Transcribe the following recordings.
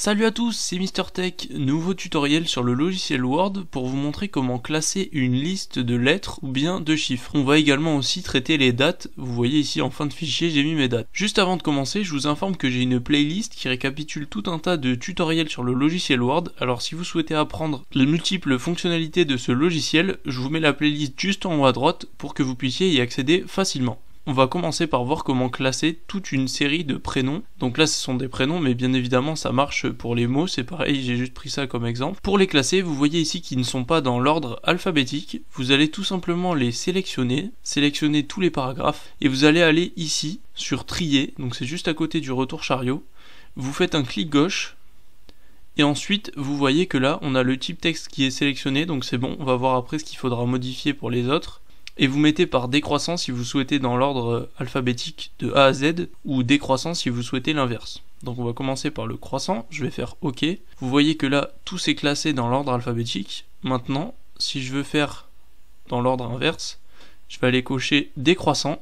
Salut à tous, c'est MrTech, nouveau tutoriel sur le logiciel Word pour vous montrer comment classer une liste de lettres ou bien de chiffres. On va également aussi traiter les dates, vous voyez ici en fin de fichier j'ai mis mes dates. Juste avant de commencer, je vous informe que j'ai une playlist qui récapitule tout un tas de tutoriels sur le logiciel Word, alors si vous souhaitez apprendre les multiples fonctionnalités de ce logiciel, je vous mets la playlist juste en haut à droite pour que vous puissiez y accéder facilement. On va commencer par voir comment classer toute une série de prénoms. Donc là ce sont des prénoms mais bien évidemment ça marche pour les mots, c'est pareil, j'ai juste pris ça comme exemple. Pour les classer, vous voyez ici qu'ils ne sont pas dans l'ordre alphabétique, vous allez tout simplement les sélectionner tous les paragraphes et vous allez aller ici sur trier, donc c'est juste à côté du retour chariot. Vous faites un clic gauche et ensuite vous voyez que là on a le type texte qui est sélectionné, donc c'est bon, on va voir après ce qu'il faudra modifier pour les autres. Et vous mettez par décroissant si vous souhaitez dans l'ordre alphabétique de A à Z, ou décroissant si vous souhaitez l'inverse. Donc on va commencer par le croissant, je vais faire OK. Vous voyez que là, tout s'est classé dans l'ordre alphabétique. Maintenant, si je veux faire dans l'ordre inverse, je vais aller cocher décroissant.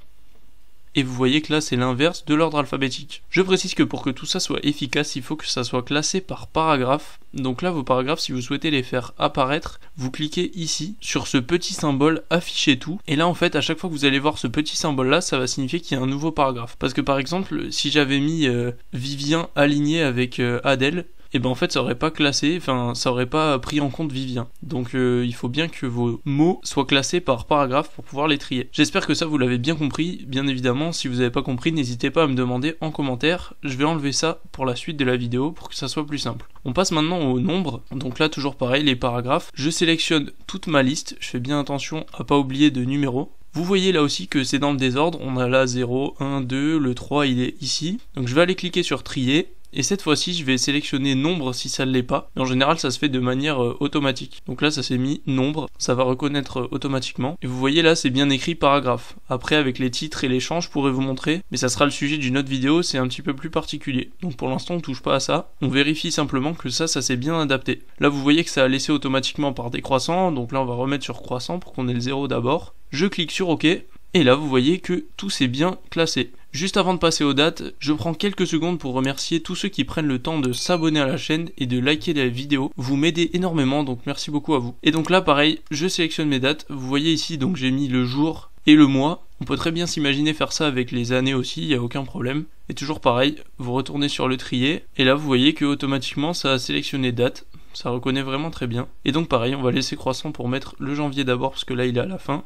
Et vous voyez que là c'est l'inverse de l'ordre alphabétique. Je précise que pour que tout ça soit efficace, il faut que ça soit classé par paragraphe. Donc là vos paragraphes, si vous souhaitez les faire apparaître, vous cliquez ici sur ce petit symbole afficher tout. Et là en fait à chaque fois que vous allez voir ce petit symbole là, ça va signifier qu'il y a un nouveau paragraphe. Parce que par exemple si j'avais mis Vivien aligné avec Adèle, et ben en fait ça aurait pas classé, enfin ça aurait pas pris en compte Vivien. Donc il faut bien que vos mots soient classés par paragraphe pour pouvoir les trier. J'espère que ça vous l'avez bien compris. Bien évidemment si vous n'avez pas compris, n'hésitez pas à me demander en commentaire. Je vais enlever ça pour la suite de la vidéo pour que ça soit plus simple. On passe maintenant au nombre. Donc là toujours pareil, les paragraphes. Je sélectionne toute ma liste, je fais bien attention à pas oublier de numéros. Vous voyez là aussi que c'est dans le désordre, on a là 0, 1, 2, le 3 il est ici. Donc je vais aller cliquer sur trier. Et cette fois-ci, je vais sélectionner nombre si ça ne l'est pas. Et en général, ça se fait de manière automatique. Donc là, ça s'est mis nombre, ça va reconnaître automatiquement. Et vous voyez là, c'est bien écrit paragraphe. Après, avec les titres et les champs, je pourrais vous montrer. Mais ça sera le sujet d'une autre vidéo, c'est un petit peu plus particulier. Donc pour l'instant, on touche pas à ça. On vérifie simplement que ça s'est bien adapté. Là, vous voyez que ça a laissé automatiquement par décroissant. Donc là, on va remettre sur croissant pour qu'on ait le 0 d'abord. Je clique sur OK. Et là, vous voyez que tout s'est bien classé. Juste avant de passer aux dates, je prends quelques secondes pour remercier tous ceux qui prennent le temps de s'abonner à la chaîne et de liker la vidéo. Vous m'aidez énormément, donc merci beaucoup à vous. Et donc là, pareil, je sélectionne mes dates. Vous voyez ici, donc j'ai mis le jour et le mois. On peut très bien s'imaginer faire ça avec les années aussi, il n'y a aucun problème. Et toujours pareil, vous retournez sur le trier. Et là, vous voyez que automatiquement, ça a sélectionné date. Ça reconnaît vraiment très bien. Et donc pareil, on va laisser croissant pour mettre le janvier d'abord, parce que là, il est à la fin.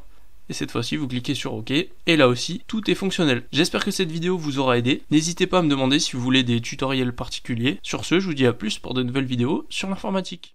Et cette fois-ci, vous cliquez sur OK. Et là aussi, tout est fonctionnel. J'espère que cette vidéo vous aura aidé. N'hésitez pas à me demander si vous voulez des tutoriels particuliers. Sur ce, je vous dis à plus pour de nouvelles vidéos sur l'informatique.